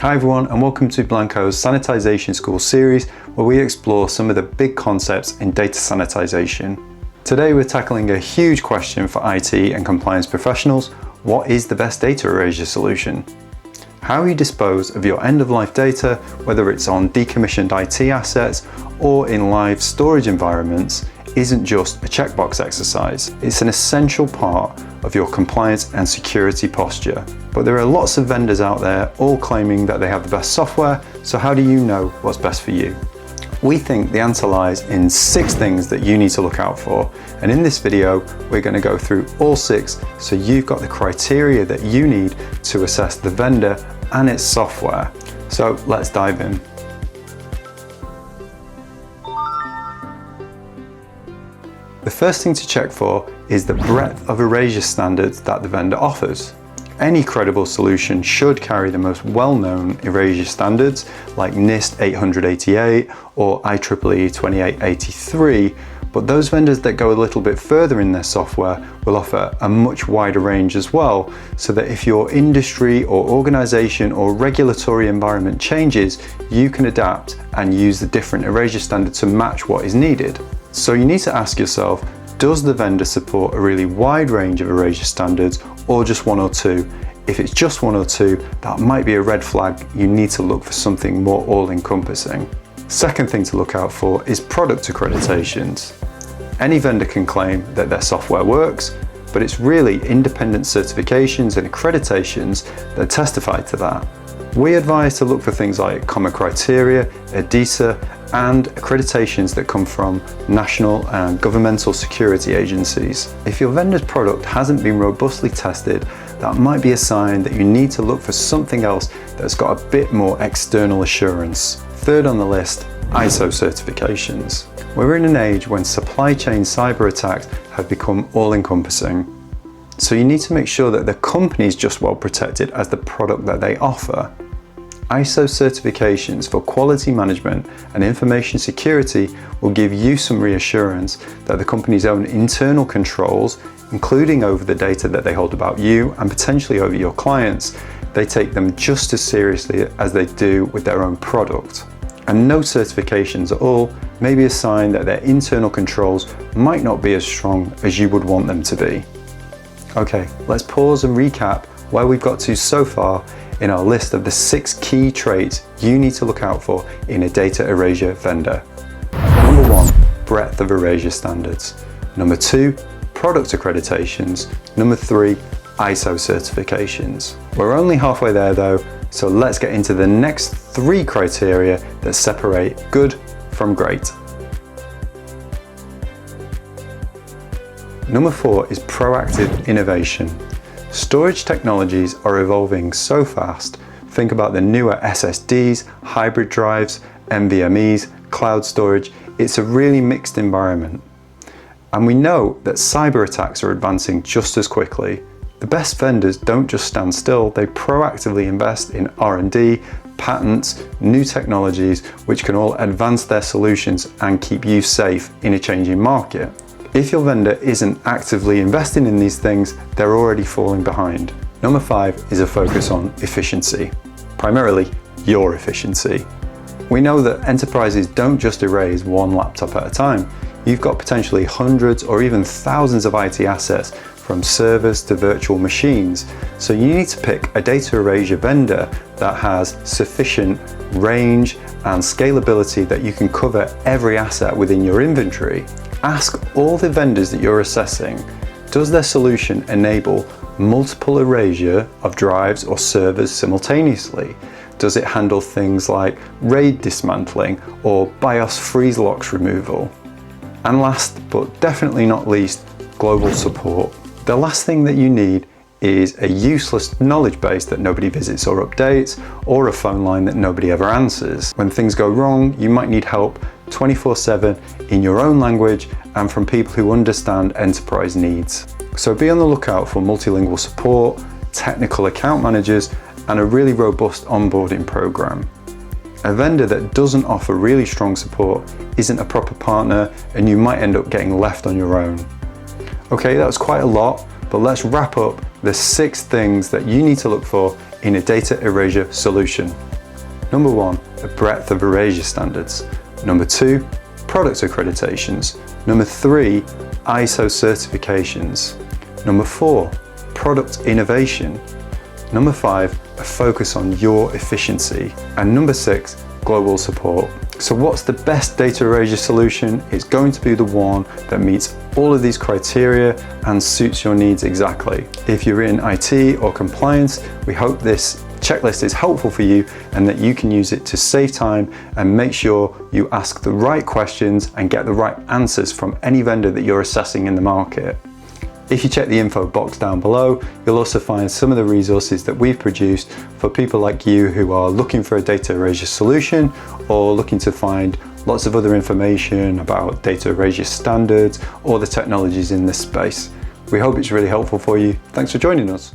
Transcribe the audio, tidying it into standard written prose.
Hi everyone, and welcome to Blanco's Sanitization School series, where we explore some of the big concepts in data sanitization. Today we're tackling a huge question for IT and compliance professionals: what is the best data erasure solution? How you dispose of your end-of-life data, whether it's on decommissioned IT assets or in live storage environments, isn't just a checkbox exercise. It's an essential part of your compliance and security posture. But there are lots of vendors out there all claiming that they have the best software, so how do you know what's best for you? We think the answer lies in 6 things that you need to look out for, and in this video we're going to go through all 6 so you've got the criteria that you need to assess the vendor and its software. So let's dive in. The first thing to check for is the breadth of erasure standards that the vendor offers. Any credible solution should carry the most well-known erasure standards like NIST 888 or IEEE 2883, but those vendors that go a little bit further in their software will offer a much wider range as well, so that if your industry or organization or regulatory environment changes, you can adapt and use the different erasure standard to match what is needed. So you need to ask yourself, does the vendor support a really wide range of erasure standards or just 1 or 2? If it's just 1 or 2, that might be a red flag. You need to look for something more all-encompassing. Second thing to look out for is product accreditations. Any vendor can claim that their software works, but it's really independent certifications and accreditations that testify to that. We advise to look for things like common criteria, EDISA, and accreditations that come from national and governmental security agencies. If your vendor's product hasn't been robustly tested, that might be a sign that you need to look for something else that's got a bit more external assurance. Third on the list, ISO certifications. We're in an age when supply chain cyber attacks have become all-encompassing. So you need to make sure that the company is just well protected as the product that they offer. ISO certifications for quality management and information security will give you some reassurance that the company's own internal controls, including over the data that they hold about you and potentially over your clients, they take them just as seriously as they do with their own product. And no certifications at all may be a sign that their internal controls might not be as strong as you would want them to be. Okay, let's pause and recap where we've got to so far in our list of the 6 key traits you need to look out for in a data erasure vendor. Number 1, breadth of erasure standards. Number 2, product accreditations. Number 3, ISO certifications. We're only halfway there though, so let's get into the next 3 criteria that separate good from great. Number 4 is proactive innovation. Storage technologies are evolving so fast. Think about the newer SSDs, hybrid drives, NVMEs, cloud storage. It's a really mixed environment. And we know that cyber attacks are advancing just as quickly. The best vendors don't just stand still, they proactively invest in R&D, patents, new technologies, which can all advance their solutions and keep you safe in a changing market. If your vendor isn't actively investing in these things, they're already falling behind. Number 5 is a focus on efficiency, primarily your efficiency. We know that enterprises don't just erase one laptop at a time. You've got potentially hundreds or even thousands of IT assets, from servers to virtual machines. So you need to pick a data erasure vendor that has sufficient range and scalability that you can cover every asset within your inventory. Ask all the vendors that you're assessing, does their solution enable multiple erasure of drives or servers simultaneously? Does it handle things like RAID dismantling or BIOS freeze locks removal? And last but definitely not least, global support. The last thing that you need is a useless knowledge base that nobody visits or updates, or a phone line that nobody ever answers. When things go wrong, you might need help 24/7 in your own language and from people who understand enterprise needs. So be on the lookout for multilingual support, technical account managers, and a really robust onboarding program. A vendor that doesn't offer really strong support isn't a proper partner, and you might end up getting left on your own. Okay, that was quite a lot, but let's wrap up the 6 things that you need to look for in a data erasure solution. Number 1, the breadth of erasure standards. Number 2, product accreditations. Number 3, ISO certifications. Number 4, product innovation. Number 5, a focus on your efficiency. And number 6, global support. So what's the best data erasure solution? It's going to be the one that meets all of these criteria and suits your needs exactly. If you're in IT or compliance, we hope this checklist is helpful for you and that you can use it to save time and make sure you ask the right questions and get the right answers from any vendor that you're assessing in the market. If you check the info box down below, you'll also find some of the resources that we've produced for people like you who are looking for a data erasure solution or looking to find lots of other information about data erasure standards or the technologies in this space. We hope it's really helpful for you. Thanks for joining us.